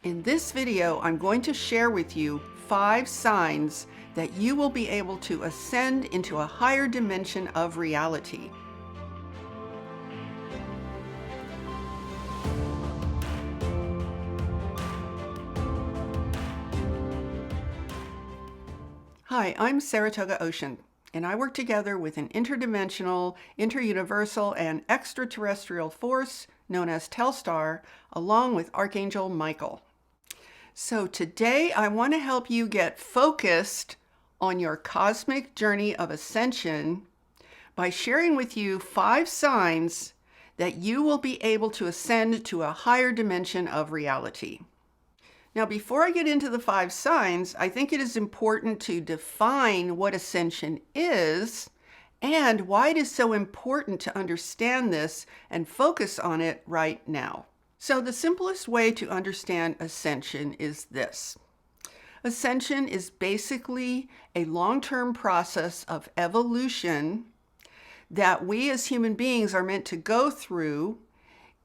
In this video, I'm going to share with you 5 signs that you will be able to ascend into a higher dimension of reality. Hi, I'm Saratoga Ocean, and I work together with an interdimensional, interuniversal, and extraterrestrial force known as Telstar, along with Archangel Michael. So today I want to help you get focused on your cosmic journey of ascension by sharing with you 5 signs that you will be able to ascend to a higher dimension of reality. Now, before I get into the 5 signs, I think it is important to define what ascension is and why it is so important to understand this and focus on it right now. So the simplest way to understand ascension is this. Ascension is basically a long-term process of evolution that we as human beings are meant to go through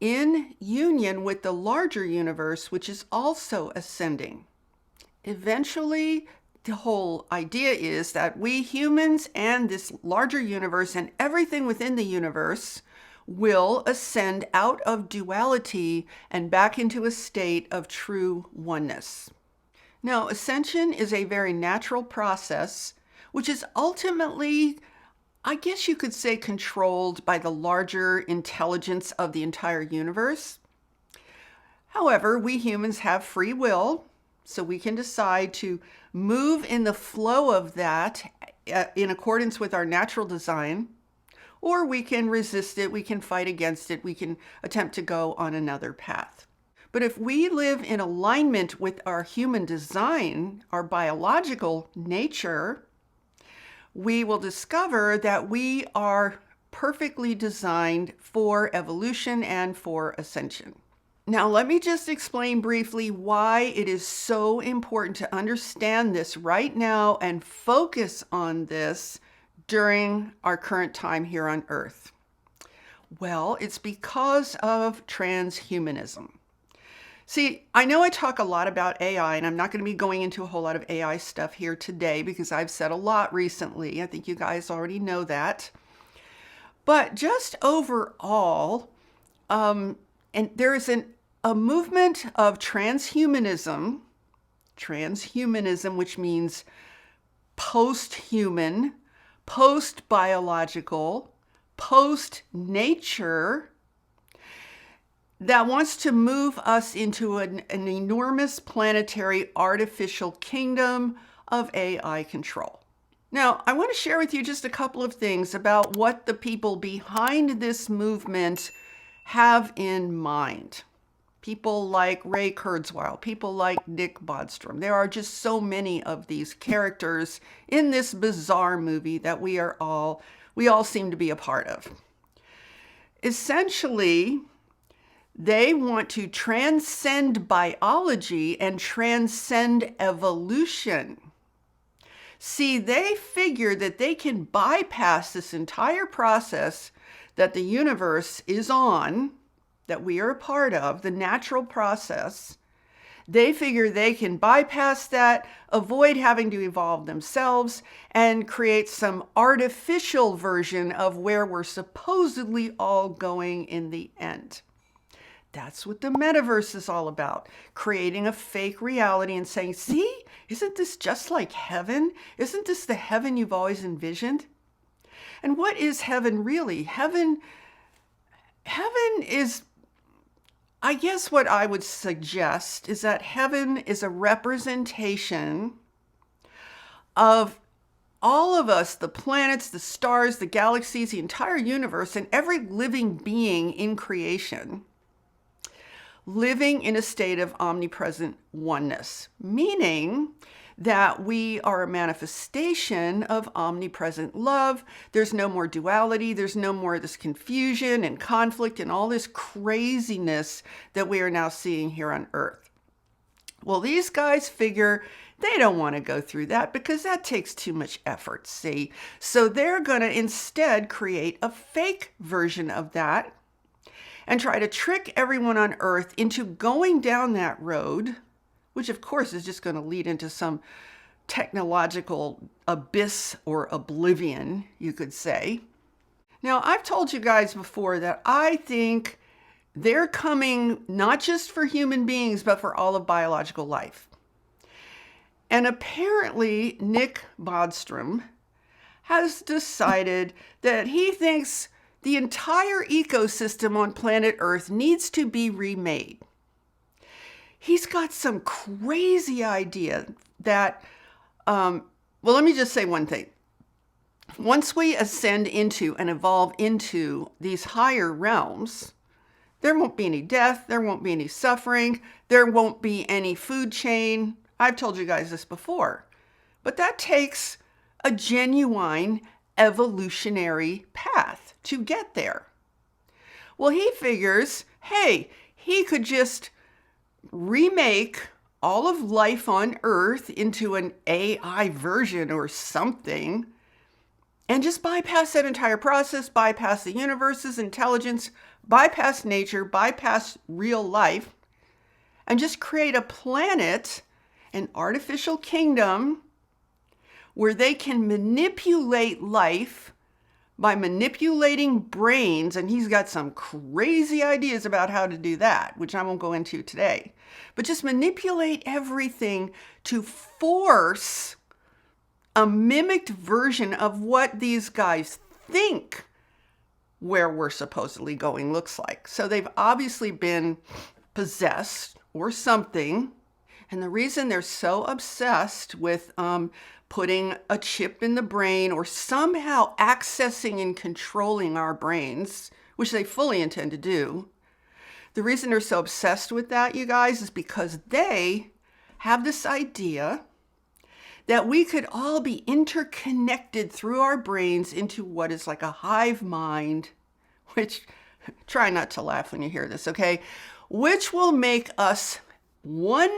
in union with the larger universe, which is also ascending. Eventually, the whole idea is that we humans and this larger universe and everything within the universe will ascend out of duality and back into a state of true oneness. Now, ascension is a very natural process, which is ultimately, I guess you could say, controlled by the larger intelligence of the entire universe. However, we humans have free will, so we can decide to move in the flow of that in accordance with our natural design, or we can resist it, we can fight against it, we can attempt to go on another path. But if we live in alignment with our human design, our biological nature, we will discover that we are perfectly designed for evolution and for ascension. Now, let me just explain briefly why it is so important to understand this right now and focus on this during our current time here on Earth. Well, it's because of transhumanism. See, I know I talk a lot about AI, and I'm not going to be going into a whole lot of AI stuff here today because I've said a lot recently. I think you guys already know that. But just overall, and there is a movement of transhumanism, which means post-human, post-biological, post-nature, that wants to move us into an enormous planetary artificial kingdom of AI control. Now, I want to share with you just a couple of things about what the people behind this movement have in mind. People like Ray Kurzweil, people like Nick Bostrom. There are just so many of these characters in this bizarre movie that we all seem to be a part of. Essentially, they want to transcend biology and transcend evolution. See, they figure that they can bypass this entire process that the universe is on, that we are a part of, the natural process. They figure they can bypass that, avoid having to evolve themselves, and create some artificial version of where we're supposedly all going in the end. That's what the metaverse is all about, creating a fake reality and saying, see, isn't this just like heaven? Isn't this the heaven you've always envisioned? And what is heaven really? Heaven is, I guess what I would suggest is that heaven is a representation of all of us, the planets, the stars, the galaxies, the entire universe, and every living being in creation, living in a state of omnipresent oneness, meaning that we are a manifestation of omnipresent love. There's no more duality. There's no more of this confusion and conflict and all this craziness that we are now seeing here on Earth. Well, these guys figure they don't want to go through that because that takes too much effort, see? So they're going to instead create a fake version of that and try to trick everyone on Earth into going down that road which of course is just going to lead into some technological abyss or oblivion, you could say. Now, I've told you guys before that I think they're coming not just for human beings, but for all of biological life. And apparently, Nick Bodstrom has decided that he thinks the entire ecosystem on planet Earth needs to be remade. He's got some crazy idea that, well, let me just say one thing. Once we ascend into and evolve into these higher realms, there won't be any death, there won't be any suffering, there won't be any food chain. I've told you guys this before, but that takes a genuine evolutionary path to get there. Well, he figures, hey, he could just remake all of life on Earth into an AI version or something, and just bypass that entire process, bypass the universe's intelligence, bypass nature, bypass real life, and just create a planet, an artificial kingdom, where they can manipulate life by manipulating brains. And he's got some crazy ideas about how to do that, which I won't go into today. But just manipulate everything to force a mimicked version of what these guys think where we're supposedly going looks like. So they've obviously been possessed or something. And the reason they're so obsessed with putting a chip in the brain or somehow accessing and controlling our brains, which they fully intend to do, the reason they're so obsessed with that, you guys, is because they have this idea that we could all be interconnected through our brains into what is like a hive mind, which, try not to laugh when you hear this, okay? Which will make us one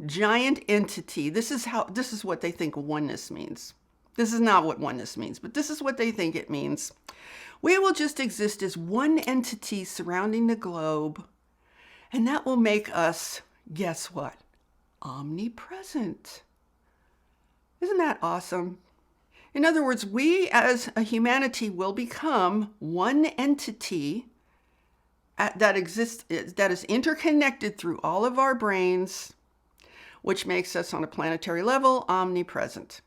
giant entity. This is what they think oneness means. This is not what oneness means, but this is what they think it means. We will just exist as one entity surrounding the globe, and that will make us, guess what? Omnipresent. Isn't that awesome? In other words, we as a humanity will become one entity that exists, that is interconnected through all of our brains, which makes us on a planetary level omnipresent.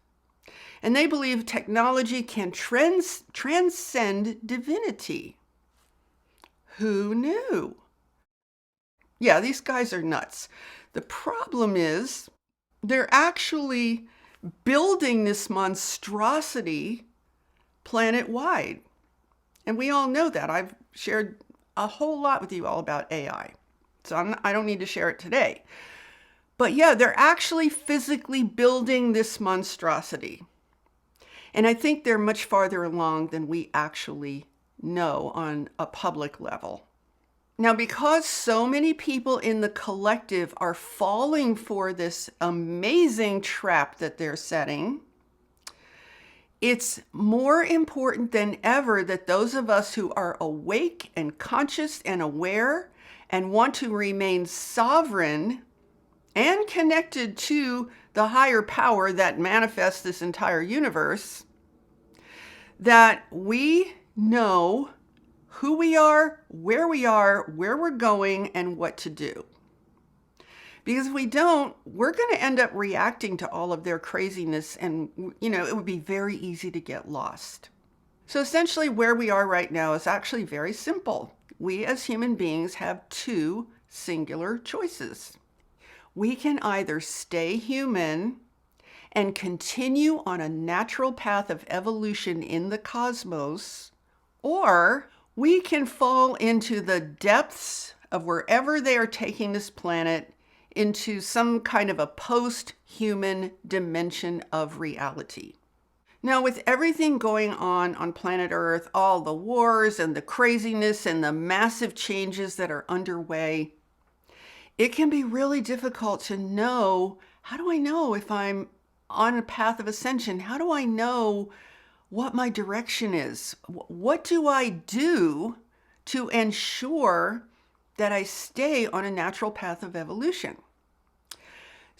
And they believe technology can transcend divinity. Who knew? Yeah, these guys are nuts. The problem is they're actually building this monstrosity planet-wide. And we all know that. I've shared a whole lot with you all about AI. So I don't need to share it today. But yeah, they're actually physically building this monstrosity. And I think they're much farther along than we actually know on a public level. Now, because so many people in the collective are falling for this amazing trap that they're setting, it's more important than ever that those of us who are awake and conscious and aware and want to remain sovereign and connected to the higher power that manifests this entire universe, that we know who we are, where we're going, and what to do. Because if we don't, we're going to end up reacting to all of their craziness, and, it would be very easy to get lost. So essentially where we are right now is actually very simple. We as human beings have two singular choices. We can either stay human and continue on a natural path of evolution in the cosmos, or we can fall into the depths of wherever they are taking this planet into some kind of a post-human dimension of reality. Now, with everything going on planet Earth, all the wars and the craziness and the massive changes that are underway, it can be really difficult to know, how do I know if I'm on a path of ascension? How do I know what my direction is? What do I do to ensure that I stay on a natural path of evolution?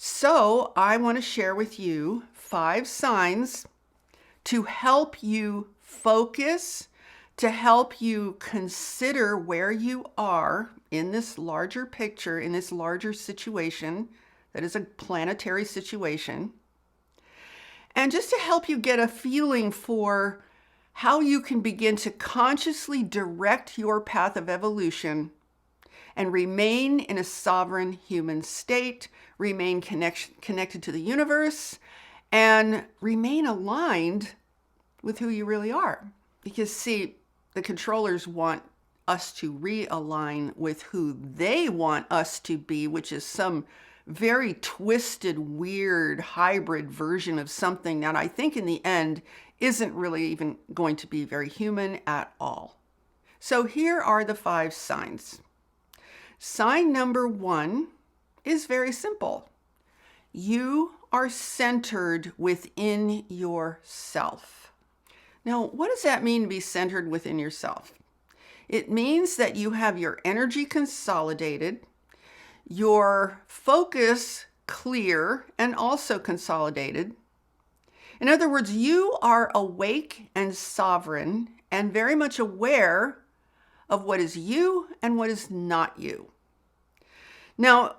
So I want to share with you 5 signs to help you focus, to help you consider where you are in this larger picture, in this larger situation that is a planetary situation, and just to help you get a feeling for how you can begin to consciously direct your path of evolution and remain in a sovereign human state, remain connected to the universe, and remain aligned with who you really are. Because, see, the controllers want us to realign with who they want us to be, which is some very twisted, weird, hybrid version of something that I think in the end isn't really even going to be very human at all. So here are the 5 signs. Sign number 1 is very simple. You are centered within yourself. Now, what does that mean to be centered within yourself? It means that you have your energy consolidated, your focus clear and also consolidated. In other words, you are awake and sovereign and very much aware of what is you and what is not you. Now,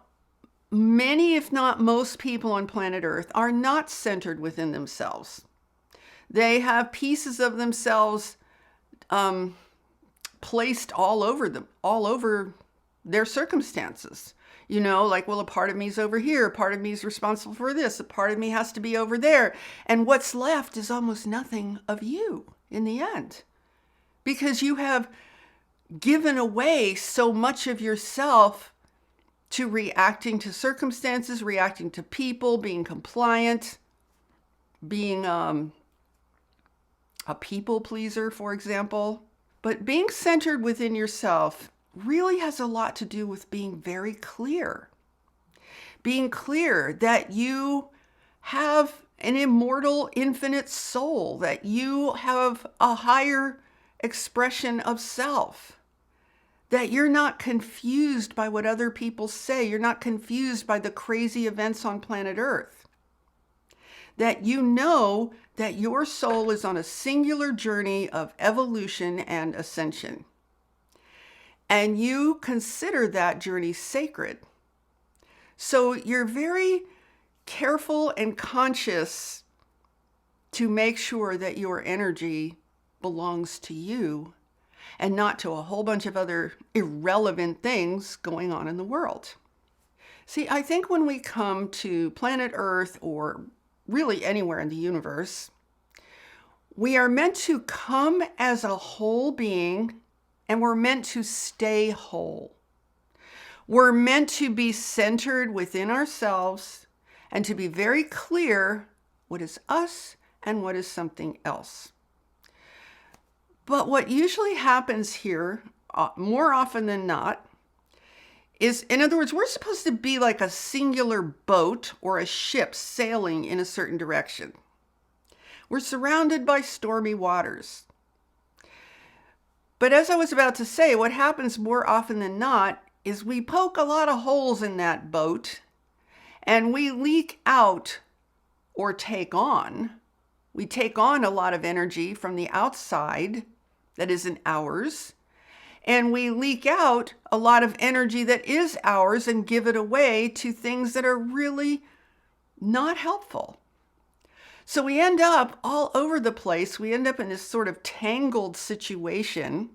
many, if not most people on planet Earth are not centered within themselves. They have pieces of themselves placed all over their circumstances. You know, like, well, a part of me is over here, a part of me is responsible for this, a part of me has to be over there. And what's left is almost nothing of you in the end, because you have given away so much of yourself to reacting to circumstances, reacting to people, being compliant, being a people pleaser, for example. But being centered within yourself really has a lot to do with being very clear. Being clear that you have an immortal, infinite soul, that you have a higher expression of self, that you're not confused by what other people say, you're not confused by the crazy events on planet Earth, that you know that your soul is on a singular journey of evolution and ascension. And you consider that journey sacred. So you're very careful and conscious to make sure that your energy belongs to you and not to a whole bunch of other irrelevant things going on in the world. See, I think when we come to planet Earth, or really anywhere in the universe, we are meant to come as a whole being, and we're meant to stay whole. We're meant to be centered within ourselves and to be very clear what is us and what is something else. But what usually happens here, more often than not, is, in other words, we're supposed to be like a singular boat or a ship sailing in a certain direction. We're surrounded by stormy waters. But as I was about to say, what happens more often than not is we poke a lot of holes in that boat and we leak out or take on. We take on a lot of energy from the outside that isn't ours, and we leak out a lot of energy that is ours and give it away to things that are really not helpful. So we end up all over the place. We end up in this sort of tangled situation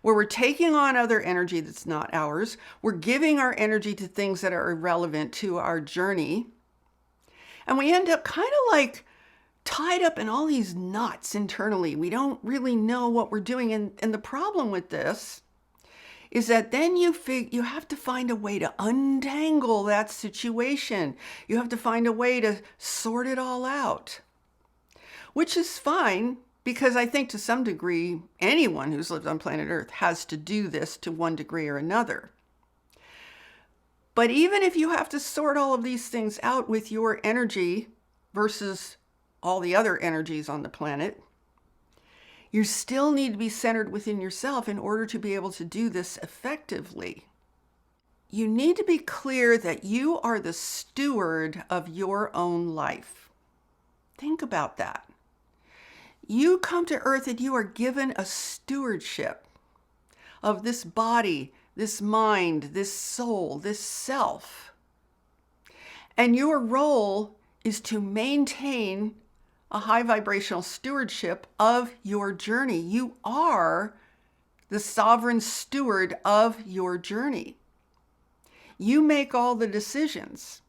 where we're taking on other energy that's not ours. We're giving our energy to things that are irrelevant to our journey. And we end up kind of like tied up in all these knots internally. We don't really know what we're doing. And the problem with this is that then you have to find a way to untangle that situation. You have to find a way to sort it all out, which is fine, because I think to some degree, anyone who's lived on planet Earth has to do this to one degree or another. But even if you have to sort all of these things out with your energy versus all the other energies on the planet, you still need to be centered within yourself in order to be able to do this effectively. you need to be clear that you are the steward of your own life. Think about that. You come to earth and you are given a stewardship of this body, this mind, this soul, this self. And your role is to maintain a high vibrational stewardship of your journey. You are the sovereign steward of your journey. You make all the decisions.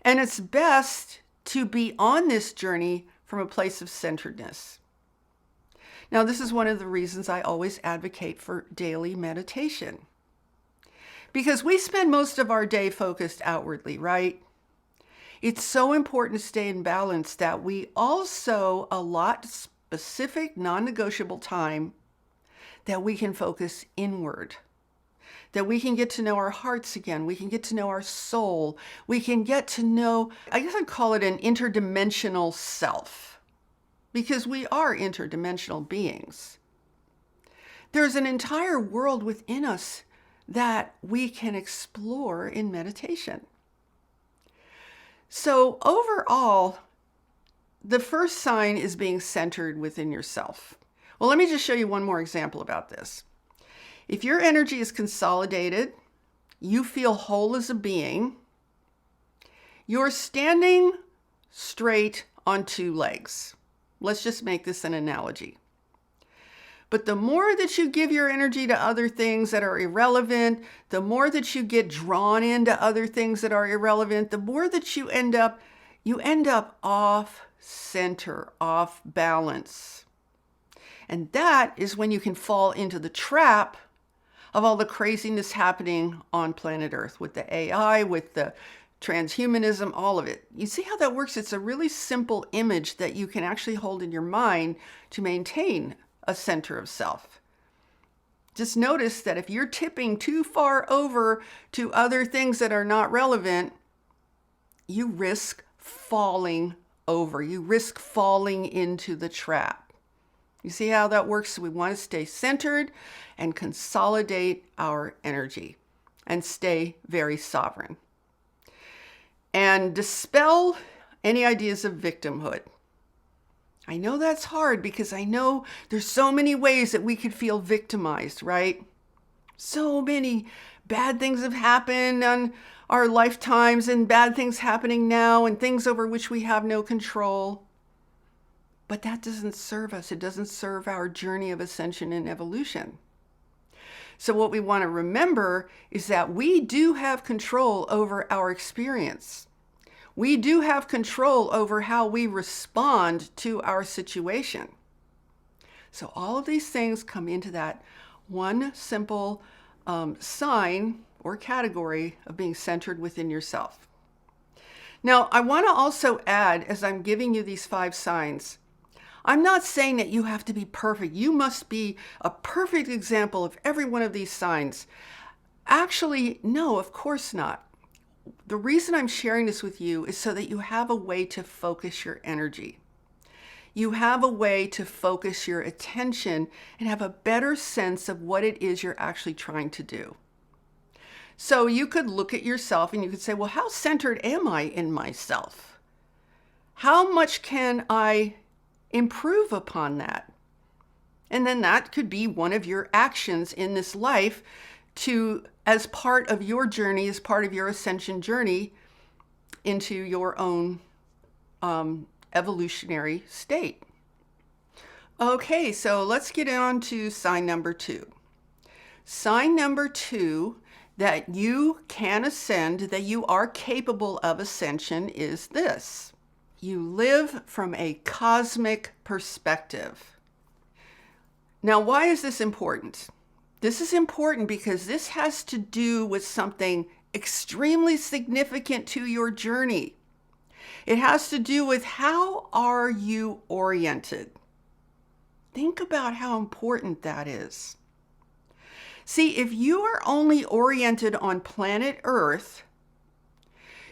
And it's best to be on this journey from a place of centeredness. Now, this is one of the reasons I always advocate for daily meditation. Because we spend most of our day focused outwardly, right? It's so important to stay in balance that we also allot specific, non-negotiable time that we can focus inward, that we can get to know our hearts again, we can get to know our soul, we can get to know, I guess I'd call it an interdimensional self, because we are interdimensional beings. There's an entire world within us that we can explore in meditation. So overall, the first sign is being centered within yourself. Well, let me just show you one more example about this. If your energy is consolidated, you feel whole as a being, you're standing straight on two legs. Let's just make this an analogy. But the more that you give your energy to other things that are irrelevant, the more that you get drawn into other things that are irrelevant, the more that you end up off center, off balance. And that is when you can fall into the trap of all the craziness happening on planet Earth with the AI, with the transhumanism, all of it. You see how that works? It's a really simple image that you can actually hold in your mind to maintain a center of self. Just notice that if you're tipping too far over to other things that are not relevant, you risk falling over. You risk falling into the trap. You see how that works? So we want to stay centered and consolidate our energy and stay very sovereign. And dispel any ideas of victimhood. I know that's hard because I know there's so many ways that we could feel victimized, right? So many bad things have happened on our lifetimes and bad things happening now and things over which we have no control. But that doesn't serve us. It doesn't serve our journey of ascension and evolution. So what we want to remember is that we do have control over our experience. We do have control over how we respond to our situation. So all of these things come into that one simple sign or category of being centered within yourself. Now, I want to also add, as I'm giving you these 5 signs, I'm not saying that you have to be perfect. You must be a perfect example of every one of these signs. Actually, no, of course not. The reason I'm sharing this with you is so that you have a way to focus your energy. You have a way to focus your attention and have a better sense of what it is you're actually trying to do. So you could look at yourself and you could say, well, how centered am I in myself? How much can I improve upon that? And then that could be one of your actions in this life to, as part of your journey, as part of your ascension journey into your own evolutionary state. Okay, so let's get on to sign number 2. Sign number 2 that you can ascend, that you are capable of ascension is this. You live from a cosmic perspective. Now, why is this important? This is important because this has to do with something extremely significant to your journey. It has to do with how are you oriented. Think about how important that is. See, if you are only oriented on planet Earth,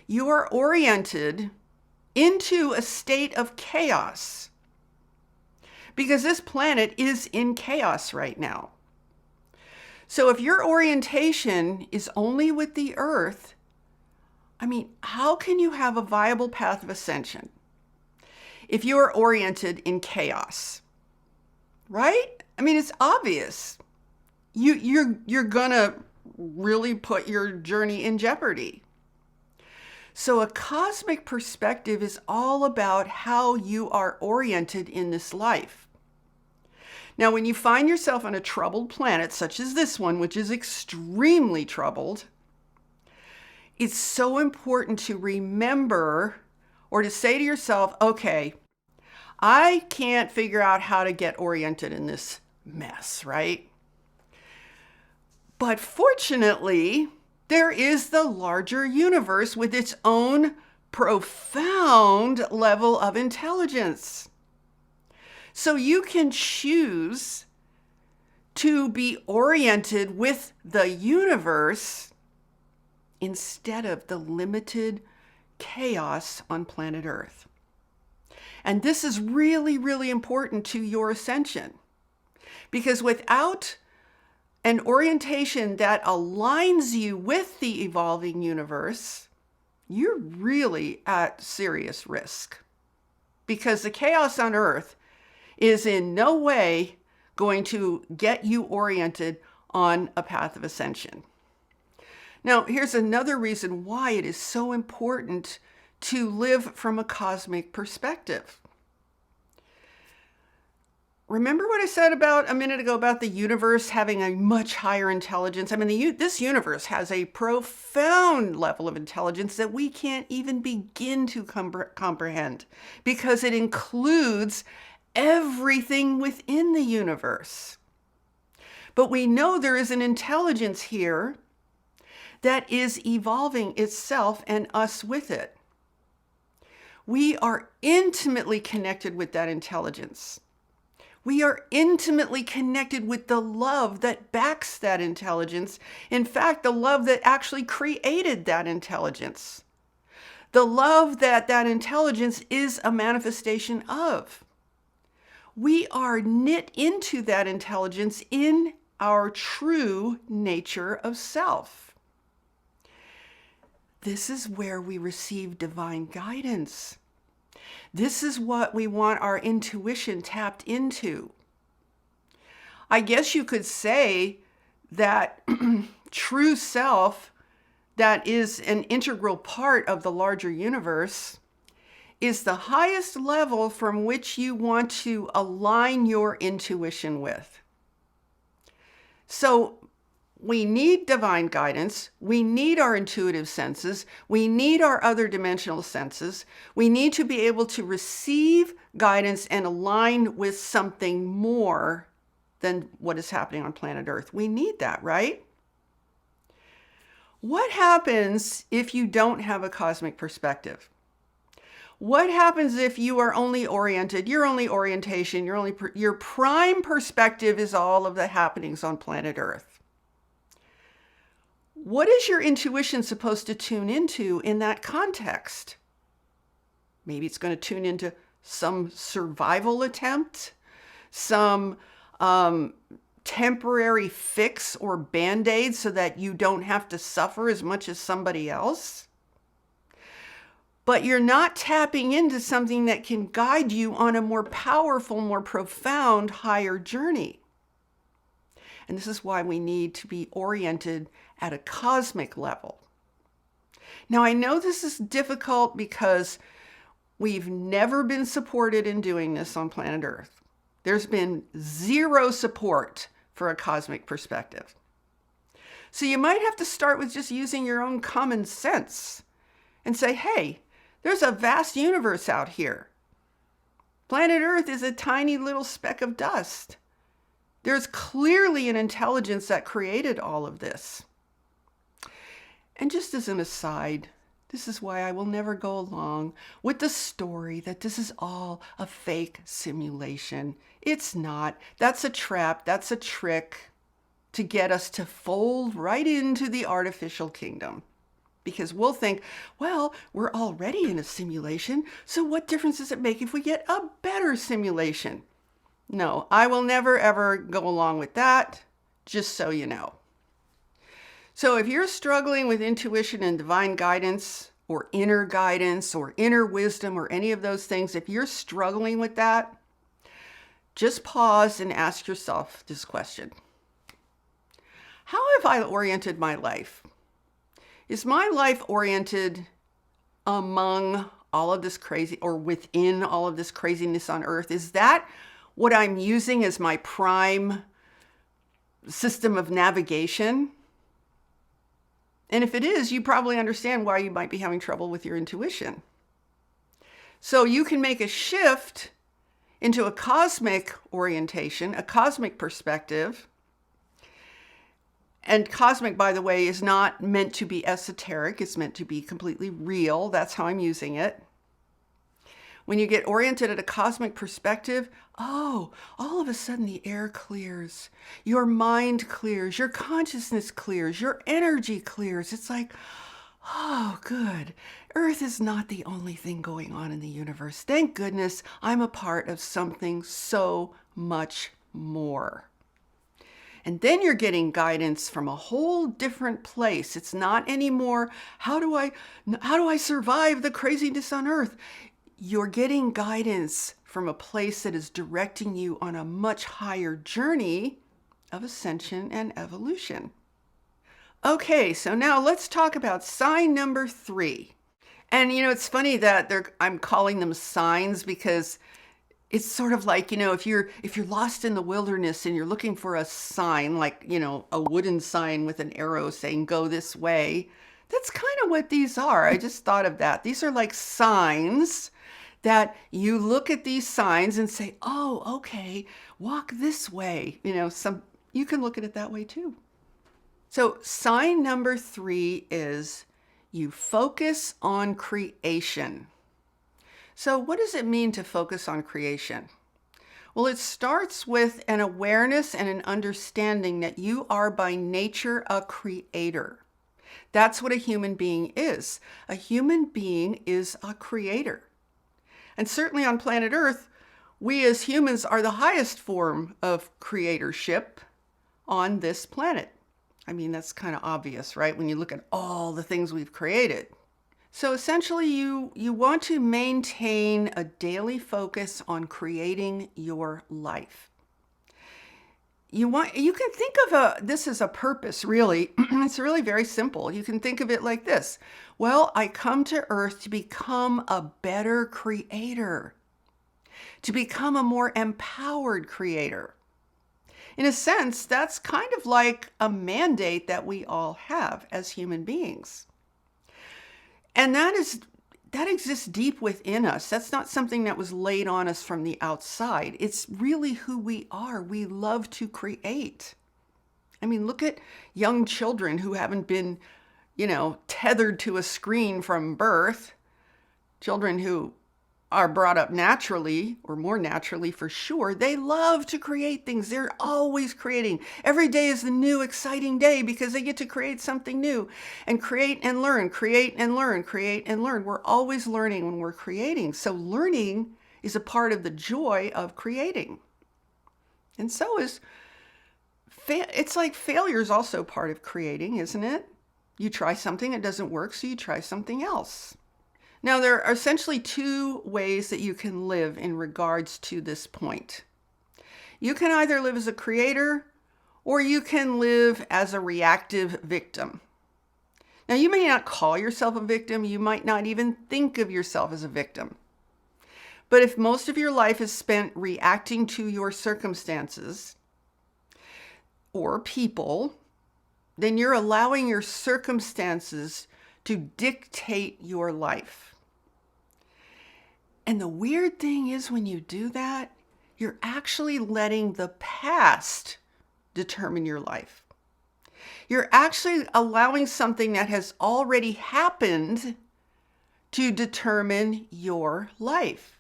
you are oriented into a state of chaos because this planet is in chaos right now. So if your orientation is only with the earth, I mean, how can you have a viable path of ascension if you are oriented in chaos? Right? I mean, it's obvious. You're gonna really put your journey in jeopardy. So a cosmic perspective is all about how you are oriented in this life. Now, when you find yourself on a troubled planet, such as this one, which is extremely troubled, it's so important to remember or to say to yourself, okay, I can't figure out how to get oriented in this mess, right? But fortunately, there is the larger universe with its own profound level of intelligence. So you can choose to be oriented with the universe instead of the limited chaos on planet Earth. And this is really, really important to your ascension, because without an orientation that aligns you with the evolving universe, you're really at serious risk, because the chaos on Earth is in no way going to get you oriented on a path of ascension. Now, here's another reason why it is so important to live from a cosmic perspective. Remember what I said about a minute ago about the universe having a much higher intelligence? I mean, this universe has a profound level of intelligence that we can't even begin to comprehend, because it includes everything within the universe. But we know there is an intelligence here that is evolving itself and us with it. We are intimately connected with that intelligence. We are intimately connected with the love that backs that intelligence. In fact, the love that actually created that intelligence. The love that that intelligence is a manifestation of. We are knit into that intelligence in our true nature of self. This is where we receive divine guidance. This is what we want our intuition tapped into. I guess you could say that true self, that is an integral part of the larger universe, is the highest level from which you want to align your intuition with. So we need divine guidance. We need our intuitive senses. We need our other dimensional senses. We need to be able to receive guidance and align with something more than what is happening on planet Earth. We need that, right? What happens if you don't have a cosmic perspective? What happens if you are only oriented, your only orientation, your prime perspective is all of the happenings on planet Earth? What is your intuition supposed to tune into in that context? Maybe it's going to tune into some survival attempt, some temporary fix or band-aid so that you don't have to suffer as much as somebody else. But you're not tapping into something that can guide you on a more powerful, more profound, higher journey. And this is why we need to be oriented at a cosmic level. Now, I know this is difficult because we've never been supported in doing this on planet Earth. There's been zero support for a cosmic perspective. So you might have to start with just using your own common sense and say, hey, there's a vast universe out here. Planet Earth is a tiny little speck of dust. There's clearly an intelligence that created all of this. And just as an aside, this is why I will never go along with the story that this is all a fake simulation. It's not. That's a trap. That's a trick to get us to fold right into the artificial kingdom. Because we'll think, well, we're already in a simulation, so what difference does it make if we get a better simulation? No, I will never, ever go along with that, just so you know. So if you're struggling with intuition and divine guidance or inner wisdom or any of those things, if you're struggling with that, just pause and ask yourself this question. How have I oriented my life? Is my life oriented among all of this crazy or within all of this craziness on earth? Is that what I'm using as my prime system of navigation? And if it is, you probably understand why you might be having trouble with your intuition. So you can make a shift into a cosmic orientation, a cosmic perspective. And cosmic, by the way, is not meant to be esoteric. It's meant to be completely real. That's how I'm using it. When you get oriented at a cosmic perspective, all of a sudden the air clears, your mind clears, your consciousness clears, your energy clears. It's like, oh, good. Earth is not the only thing going on in the universe. Thank goodness I'm a part of something so much more. And then you're getting guidance from a whole different place. It's not anymore, how do I survive the craziness on earth? You're getting guidance from a place that is directing you on a much higher journey of ascension and evolution. Okay, so now let's talk about sign number 3. And it's funny that I'm calling them signs because it's sort of like, if you're lost in the wilderness and you're looking for a sign, like, a wooden sign with an arrow saying go this way, that's kind of what these are. I just thought of that. These are like signs that you look at these signs and say, oh, okay, walk this way. You can look at it that way too. So sign number 3 is you focus on creation. So what does it mean to focus on creation? Well, it starts with an awareness and an understanding that you are by nature a creator. That's what a human being is. A human being is a creator. And certainly on planet Earth, we as humans are the highest form of creatorship on this planet. I mean, that's kind of obvious, right? When you look at all the things we've created. So essentially, you want to maintain a daily focus on creating your life. You can think of this as a purpose, really. It's really very simple. You can think of it like this. Well, I come to Earth to become a better creator, to become a more empowered creator. In a sense, that's kind of like a mandate that we all have as human beings. And that exists deep within us. That's not something that was laid on us from the outside. It's really who we are. We love to create. I mean, look at young children who haven't been, tethered to a screen from birth. Children who are brought up naturally, or more naturally for sure, they love to create things. They're always creating. Every day is the new exciting day because they get to create something new and create and learn, create and learn, create and learn. We're always learning when we're creating. So learning is a part of the joy of creating. And so it's like failure is also part of creating, isn't it? You try something, it doesn't work, so you try something else. Now, there are essentially 2 ways that you can live in regards to this point. You can either live as a creator or you can live as a reactive victim. Now, you may not call yourself a victim. You might not even think of yourself as a victim. But if most of your life is spent reacting to your circumstances or people, then you're allowing your circumstances to dictate your life. And the weird thing is when you do that, you're actually letting the past determine your life. You're actually allowing something that has already happened to determine your life.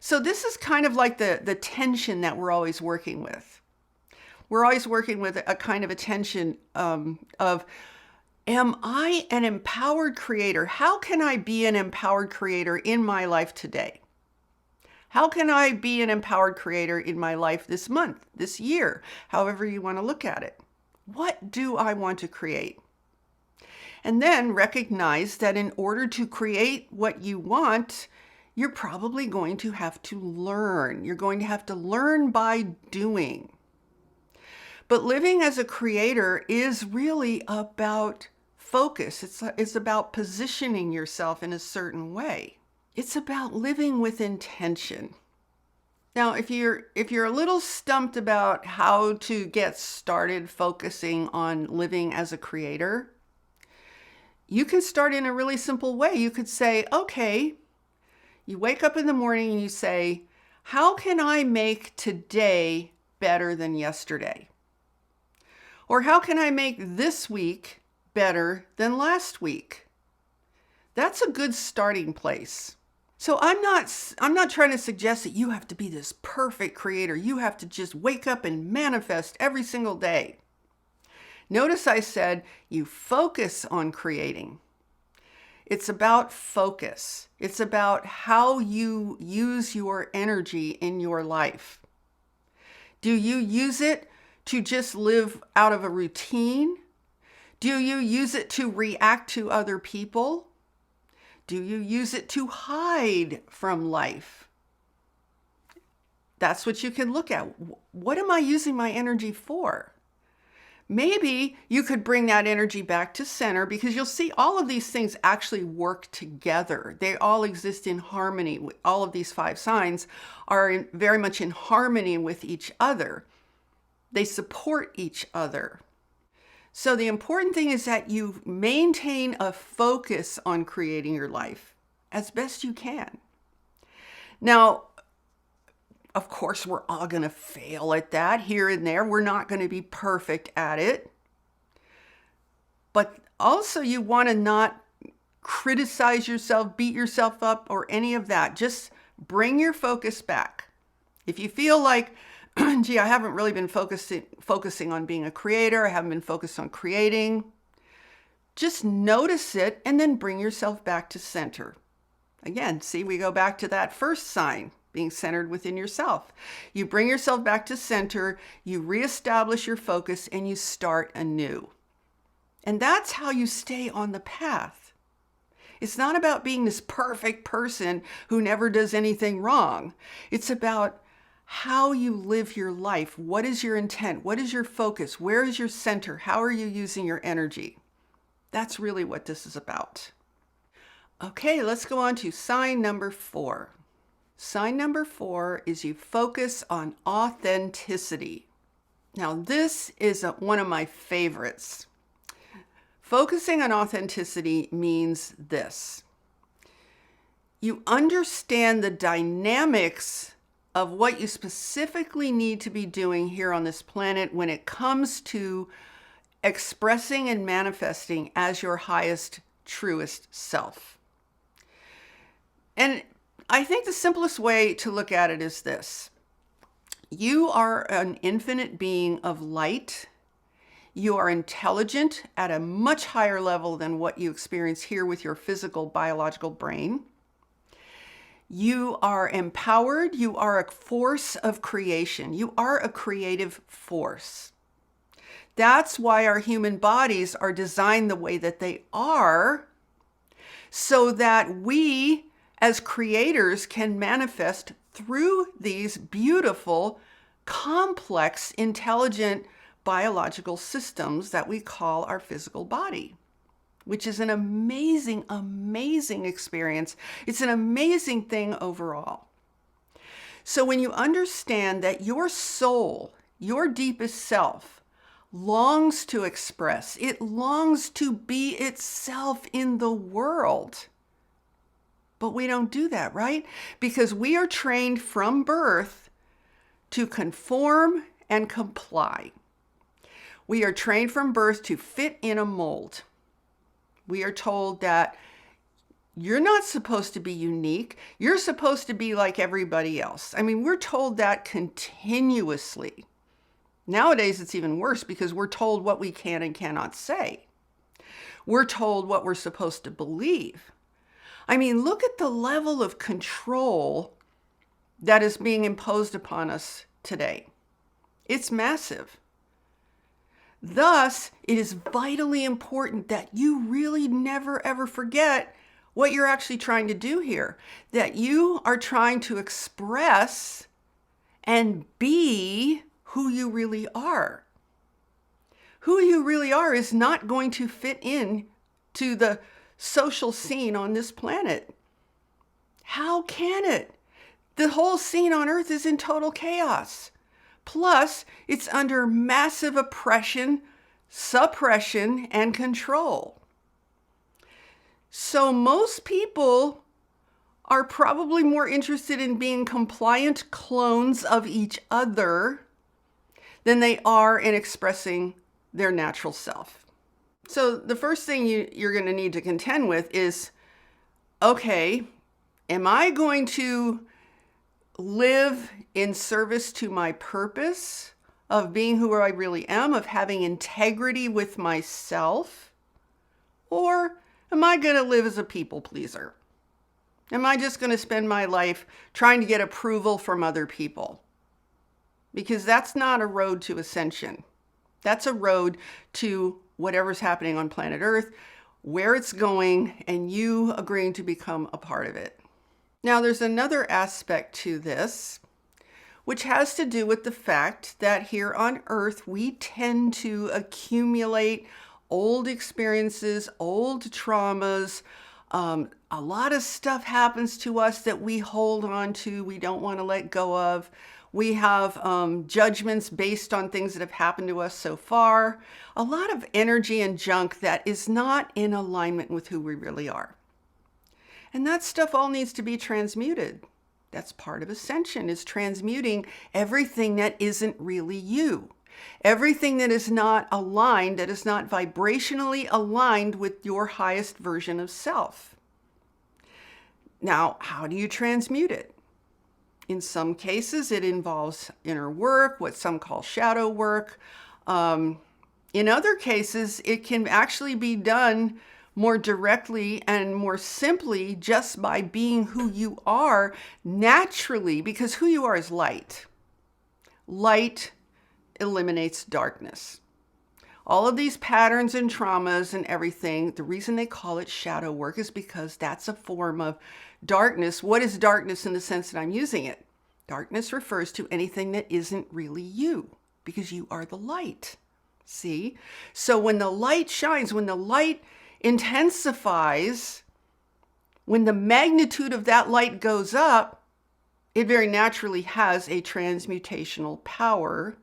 So this is kind of like the tension that we're always working with. We're always working with a kind of a tension of, am I an empowered creator? How can I be an empowered creator in my life today? How can I be an empowered creator in my life this month, this year, however you want to look at it? What do I want to create? And then recognize that in order to create what you want, you're probably going to have to learn. You're going to have to learn by doing. But living as a creator is really about focus. It's about positioning yourself in a certain way. It's about living with intention. Now, if you're a little stumped about how to get started focusing on living as a creator, you can start in a really simple way. You could say, okay, you wake up in the morning and you say, how can I make today better than yesterday? Or how can I make this week better than last week? That's a good starting place. So I'm not trying to suggest that you have to be this perfect creator. You have to just wake up and manifest every single day. Notice I said you focus on creating. It's about focus. It's about how you use your energy in your life. Do you use it to just live out of a routine? Do you use it to react to other people? Do you use it to hide from life? That's what you can look at. What am I using my energy for? Maybe you could bring that energy back to center, because you'll see all of these things actually work together. They all exist in harmony. All of these 5 signs are very much in harmony with each other. They support each other. So the important thing is that you maintain a focus on creating your life as best you can. Now, of course, we're all going to fail at that here and there. We're not going to be perfect at it. But also, you want to not criticize yourself, beat yourself up, or any of that. Just bring your focus back. If you feel like, gee, I haven't really been focusing on being a creator, I haven't been focused on creating, just notice it and then bring yourself back to center. Again, see, we go back to that first sign, being centered within yourself. You bring yourself back to center, you reestablish your focus, and you start anew. And that's how you stay on the path. It's not about being this perfect person who never does anything wrong. It's about how you live your life. What is your intent? What is your focus? Where is your center? How are you using your energy? That's really what this is about. Okay, let's go on to sign number 4. Sign number 4 is you focus on authenticity. Now, this is one of my favorites. Focusing on authenticity means this. You understand the dynamics of what you specifically need to be doing here on this planet when it comes to expressing and manifesting as your highest, truest self. And I think the simplest way to look at it is this. You are an infinite being of light. You are intelligent at a much higher level than what you experience here with your physical, biological brain. You are empowered. You are a force of creation. You are a creative force. That's why our human bodies are designed the way that they are, so that we as creators can manifest through these beautiful, complex, intelligent biological systems that we call our physical body, which is an amazing, amazing experience. It's an amazing thing overall. So when you understand that your soul, your deepest self, longs to express, it longs to be itself in the world. But we don't do that, right? Because we are trained from birth to conform and comply. We are trained from birth to fit in a mold. We are told that you're not supposed to be unique. You're supposed to be like everybody else. I mean, we're told that continuously. Nowadays, it's even worse because we're told what we can and cannot say. We're told what we're supposed to believe. I mean, look at the level of control that is being imposed upon us today. It's massive. Thus, it is vitally important that you really never ever forget what you're actually trying to do here, that you are trying to express and be who you really are. Who you really are is not going to fit in to the social scene on this planet. How can it? The whole scene on Earth is in total chaos. Plus, it's under massive oppression, suppression, and control. So most people are probably more interested in being compliant clones of each other than they are in expressing their natural self. So the first thing you're going to need to contend with is, okay, am I going to live in service to my purpose of being who I really am, of having integrity with myself? Or am I going to live as a people pleaser? Am I just going to spend my life trying to get approval from other people? Because that's not a road to ascension. That's a road to whatever's happening on planet Earth, where it's going, and you agreeing to become a part of it. Now, there's another aspect to this, which has to do with the fact that here on Earth, we tend to accumulate old experiences, old traumas. A lot of stuff happens to us that we hold on to, we don't want to let go of. We have judgments based on things that have happened to us so far. A lot of energy and junk that is not in alignment with who we really are. And that stuff all needs to be transmuted. That's part of Ascension, is transmuting everything that isn't really you. Everything that is not aligned, that is not vibrationally aligned with your highest version of self. Now, how do you transmute it? In some cases, it involves inner work, what some call shadow work. In other cases, it can actually be done more directly and more simply just by being who you are naturally, because who you are is light. Light eliminates darkness. All of these patterns and traumas and everything, the reason they call it shadow work is because that's a form of darkness. What is darkness in the sense that I'm using it? Darkness refers to anything that isn't really you, because you are the light. See? So when the light shines, when the light intensifies, when the magnitude of that light goes up, it very naturally has a transmutational power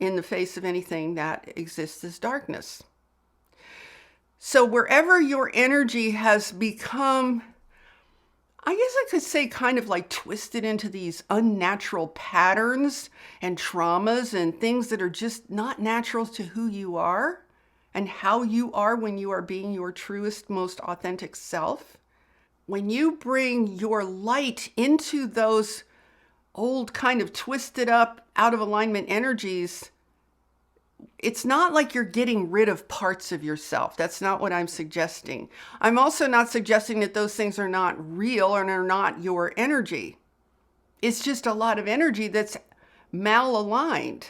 in the face of anything that exists as darkness. So wherever your energy has become, I guess I could say, kind of like twisted into these unnatural patterns and traumas and things that are just not natural to who you are and how you are when you are being your truest, most authentic self. When you bring your light into those old kind of twisted up, out of alignment energies, it's not like you're getting rid of parts of yourself. That's not what I'm suggesting. I'm also not suggesting that those things are not real and are not your energy. It's just a lot of energy that's malaligned.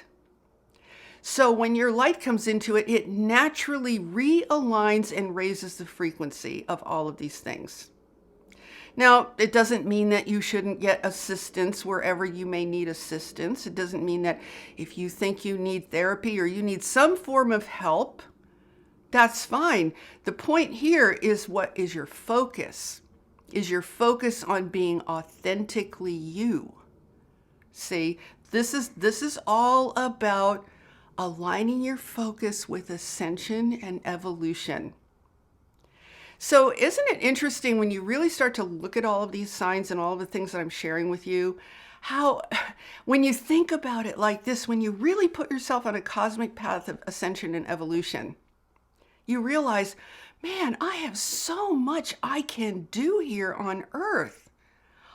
So when your light comes into it, it naturally realigns and raises the frequency of all of these things. Now, it doesn't mean that you shouldn't get assistance wherever you may need assistance. It doesn't mean that if you think you need therapy or you need some form of help, that's fine. The point here is, what is your focus? Is your focus on being authentically you? See, this is all about aligning your focus with ascension and evolution. So isn't it interesting when you really start to look at all of these signs and all of the things that I'm sharing with you, how when you think about it like this, when you really put yourself on a cosmic path of ascension and evolution, you realize, man, I have so much I can do here on Earth.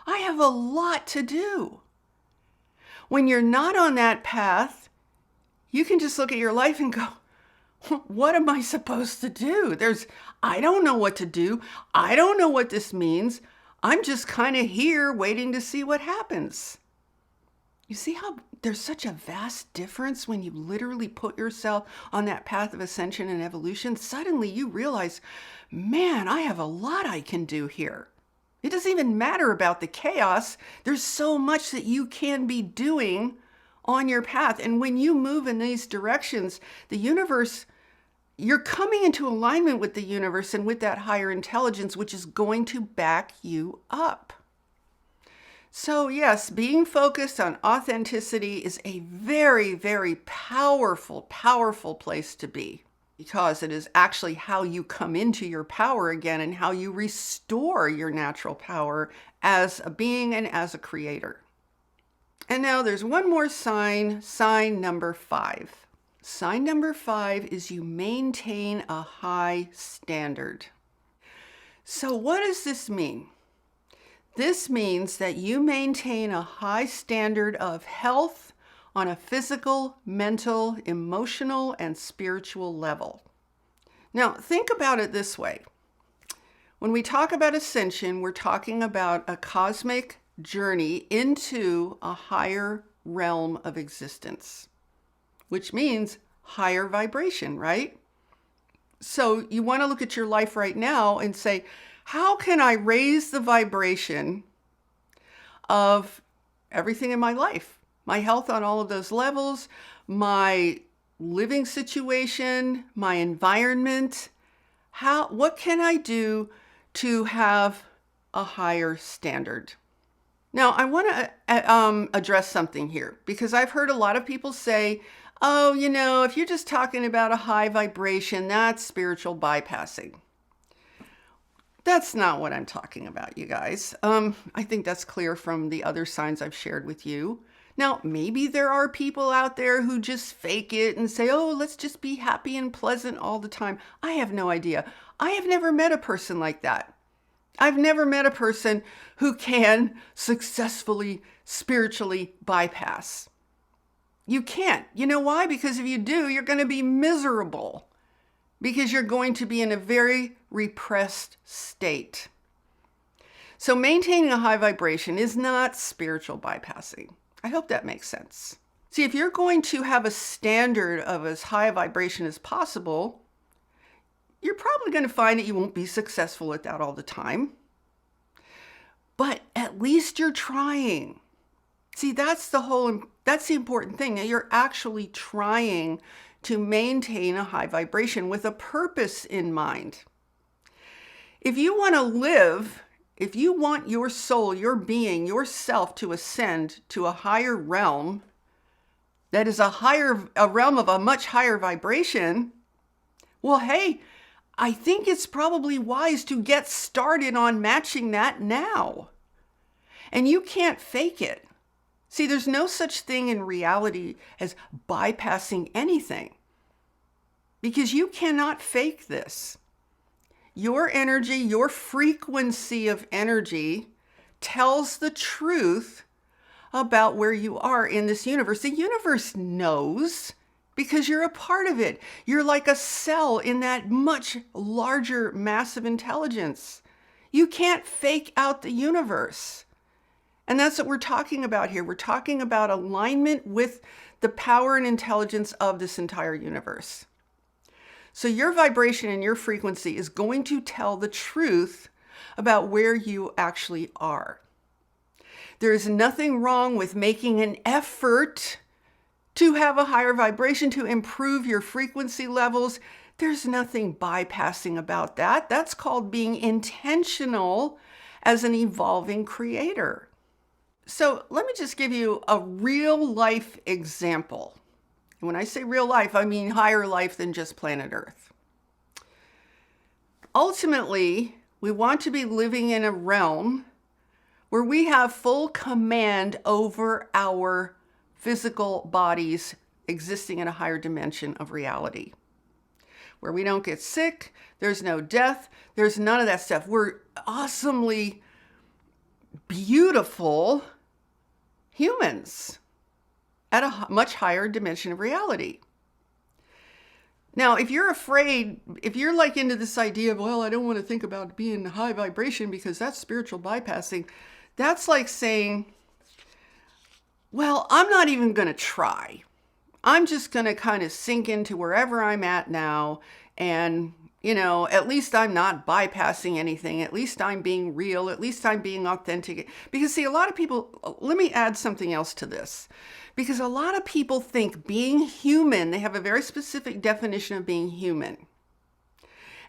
I have a lot to do. When you're not on that path, you can just look at your life and go, what am I supposed to do? I don't know what to do. I don't know what this means. I'm just kind of here waiting to see what happens. You see how there's such a vast difference when you literally put yourself on that path of ascension and evolution? Suddenly you realize, man, I have a lot I can do here. It doesn't even matter about the chaos. There's so much that you can be doing on your path. And when you move in these directions, the universe, you're coming into alignment with the universe and with that higher intelligence, which is going to back you up. So yes, being focused on authenticity is a very, very powerful, powerful place to be, because it is actually how you come into your power again and how you restore your natural power as a being and as a creator. And now there's one more sign, sign number 5. Sign number 5 is you maintain a high standard. So what does this mean? This means that you maintain a high standard of health on a physical, mental, emotional, and spiritual level. Now, think about it this way. When we talk about ascension, we're talking about a cosmic journey into a higher realm of existence, which means higher vibration, right? So you want to look at your life right now and say, how can I raise the vibration of everything in my life? My health on all of those levels, my living situation, my environment. What can I do to have a higher standard? Now, I want to address something here, because I've heard a lot of people say, oh, if you're just talking about a high vibration, that's spiritual bypassing. That's not what I'm talking about, you guys. I think that's clear from the other signs I've shared with you. Now, maybe there are people out there who just fake it and say, oh, let's just be happy and pleasant all the time. I have no idea. I have never met a person like that. I've never met a person who can successfully, spiritually bypass. You can't. You know why? Because if you do, you're going to be miserable. Because you're going to be in a very repressed state. So maintaining a high vibration is not spiritual bypassing. I hope that makes sense. See, if you're going to have a standard of as high a vibration as possible, you're probably going to find that you won't be successful at that all the time. But at least you're trying. See, that's the important thing, that you're actually trying to maintain a high vibration with a purpose in mind. If you want to live, if you want your soul, your being, yourself to ascend to a higher realm, that is a realm of a much higher vibration, well, hey, I think it's probably wise to get started on matching that now. And you can't fake it. See, there's no such thing in reality as bypassing anything, because you cannot fake this. Your energy, your frequency of energy tells the truth about where you are in this universe. The universe knows because you're a part of it. You're like a cell in that much larger, massive intelligence. You can't fake out the universe. And that's what we're talking about here. We're talking about alignment with the power and intelligence of this entire universe. So your vibration and your frequency is going to tell the truth about where you actually are. There is nothing wrong with making an effort to have a higher vibration, to improve your frequency levels. There's nothing bypassing about that. That's called being intentional as an evolving creator. So let me just give you a real life example. When I say real life, I mean higher life than just planet Earth. Ultimately, we want to be living in a realm where we have full command over our physical bodies existing in a higher dimension of reality, where we don't get sick, there's no death, there's none of that stuff. We're awesomely beautiful humans at a much higher dimension of reality. Now, if you're afraid, if you're like into this idea of, well, I don't want to think about being high vibration because that's spiritual bypassing, that's like saying, Well, I'm not even going to try. I'm just going to kind of sink into wherever I'm at now. And, at least I'm not bypassing anything. At least I'm being real. At least I'm being authentic. Because, see, a lot of people, let me add something else to this. Because a lot of people think being human, they have a very specific definition of being human.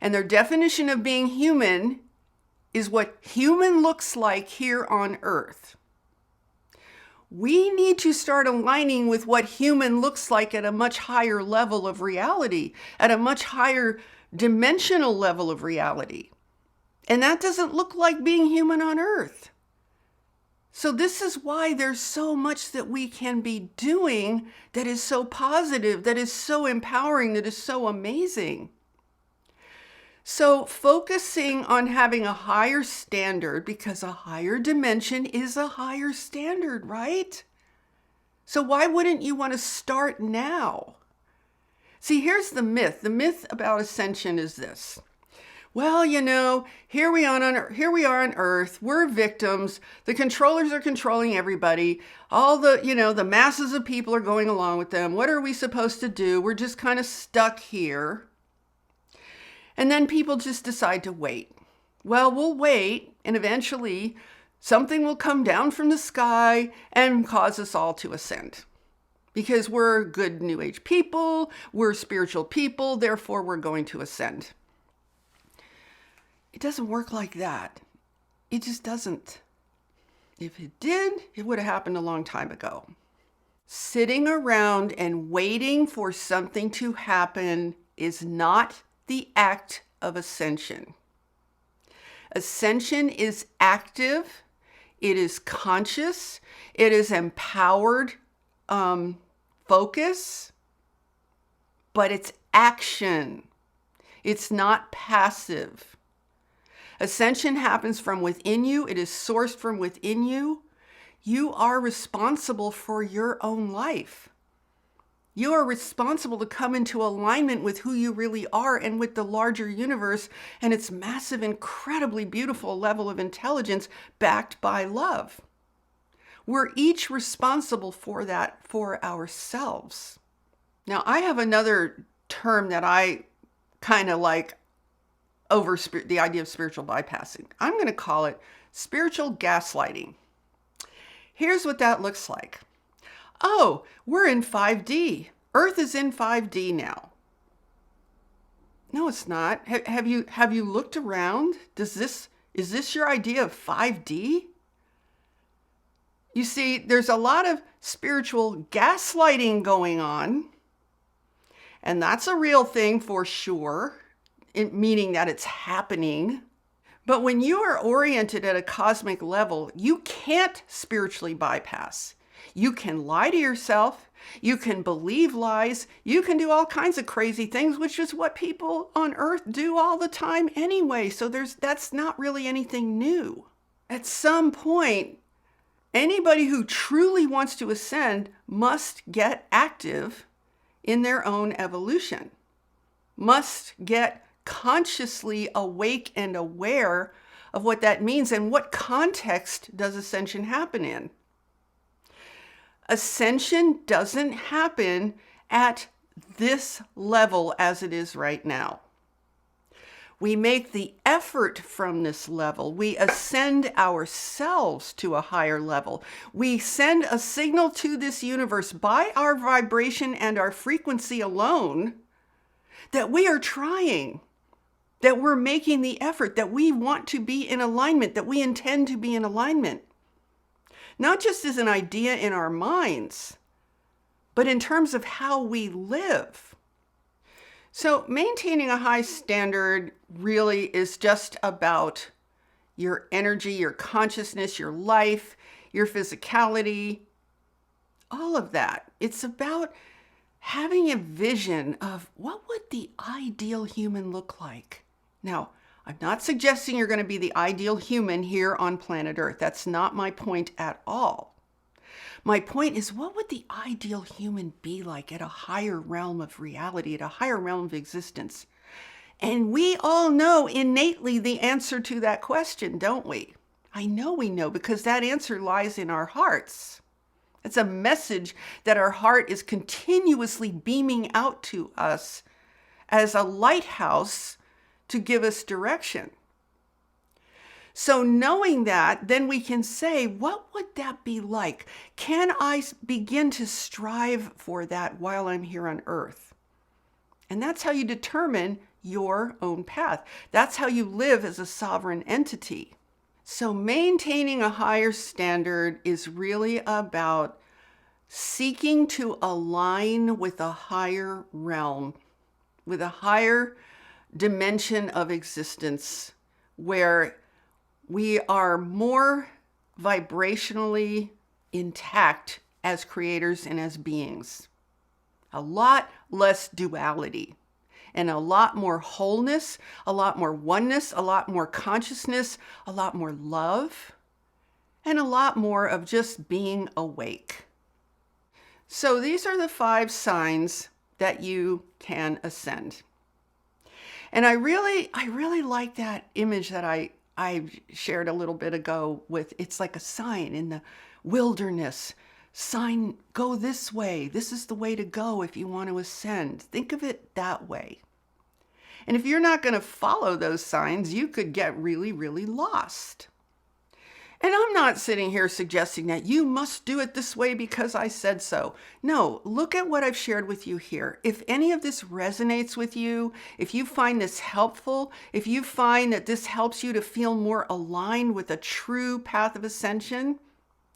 And their definition of being human is what human looks like here on Earth. We need to start aligning with what human looks like at a much higher level of reality, at a much higher dimensional level of reality. And that doesn't look like being human on Earth. So this is why there's so much that we can be doing that is so positive, that is so empowering, that is so amazing. So focusing on having a higher standard, because a higher dimension is a higher standard, right? So why wouldn't you want to start now? See, here's the myth. The myth about ascension is this. Well, here we are on Earth. We're victims. The controllers are controlling everybody. All the masses of people are going along with them. What are we supposed to do? We're just kind of stuck here. And then people just decide to wait. Well, we'll wait, and eventually something will come down from the sky and cause us all to ascend. Because we're good New Age people, we're spiritual people, therefore we're going to ascend. It doesn't work like that. It just doesn't. If it did, it would have happened a long time ago. Sitting around and waiting for something to happen is not the act of ascension. Ascension is active, it is conscious, it is empowered focus, but it's action. It's not passive. Ascension happens from within you. It is sourced from within you. You are responsible for your own life. You are responsible to come into alignment with who you really are and with the larger universe and its massive, incredibly beautiful level of intelligence backed by love. We're each responsible for that for ourselves. Now, I have another term that I kind of like over the idea of spiritual bypassing. I'm going to call it spiritual gaslighting. Here's what that looks like. Oh, we're in 5D. Earth is in 5D now. No, it's not. Have you looked around? Is this your idea of 5D? You see, there's a lot of spiritual gaslighting going on, and that's a real thing for sure, meaning that it's happening. But when you are oriented at a cosmic level, you can't spiritually bypass. You can lie to yourself. You can believe lies. You can do all kinds of crazy things, which is what people on Earth do all the time anyway. So that's not really anything new. At some point, anybody who truly wants to ascend must get active in their own evolution, must get consciously awake and aware of what that means and what context does ascension happen in. Ascension doesn't happen at this level as it is right now. We make the effort from this level. We ascend ourselves to a higher level. We send a signal to this universe by our vibration and our frequency alone that we are trying, that we're making the effort, that we want to be in alignment, that we intend to be in alignment. Not just as an idea in our minds, but in terms of how we live. So maintaining a high standard really is just about your energy, your consciousness, your life, your physicality, all of that. It's about having a vision of what would the ideal human look like. Now, I'm not suggesting you're going to be the ideal human here on planet Earth. That's not my point at all. My point is, what would the ideal human be like at a higher realm of reality, at a higher realm of existence? And we all know innately the answer to that question, don't we? I know we know, because that answer lies in our hearts. It's a message that our heart is continuously beaming out to us as a lighthouse to give us direction. So knowing that, then we can say, what would that be like? Can I begin to strive for that while I'm here on earth? And that's how you determine your own path. That's how you live as a sovereign entity. So maintaining a higher standard is really about seeking to align with a higher realm, with a higher dimension of existence where we are more vibrationally intact as creators and as beings. A lot less duality and a lot more wholeness, a lot more oneness, a lot more consciousness, a lot more love, and a lot more of just being awake. So these are the 5 signs that you can ascend. And I really like that image that I shared a little bit ago with, it's like a sign in the wilderness. Sign, go this way. This is the way to go if you want to ascend. Think of it that way. And if you're not going to follow those signs, you could get really, really lost. And I'm not sitting here suggesting that you must do it this way because I said so. No, look at what I've shared with you here. If any of this resonates with you, if you find this helpful, if you find that this helps you to feel more aligned with a true path of ascension,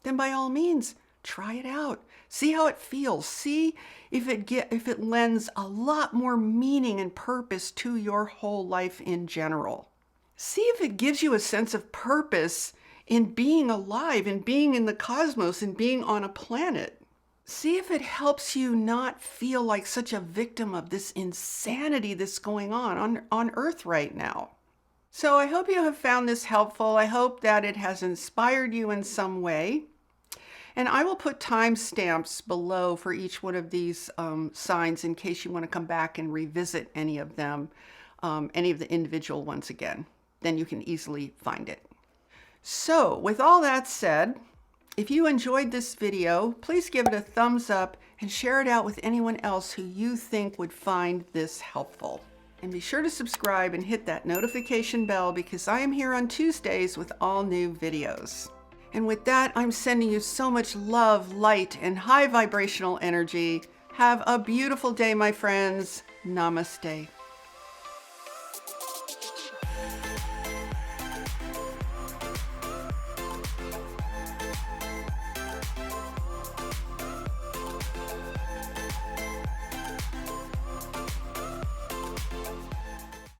then by all means, try it out. See how it feels. See if it lends a lot more meaning and purpose to your whole life in general. See if it gives you a sense of purpose in being alive and being in the cosmos and being on a planet. See if it helps you not feel like such a victim of this insanity that's going on Earth right now. So I hope you have found this helpful. I hope that it has inspired you in some way. And I will put timestamps below for each one of these signs in case you want to come back and revisit any of them, any of the individual ones again. Then you can easily find it. So with all that said, if you enjoyed this video, please give it a thumbs up and share it out with anyone else who you think would find this helpful. And be sure to subscribe and hit that notification bell because I am here on Tuesdays with all new videos. And with that, I'm sending you so much love, light, and high vibrational energy. Have a beautiful day, my friends. Namaste.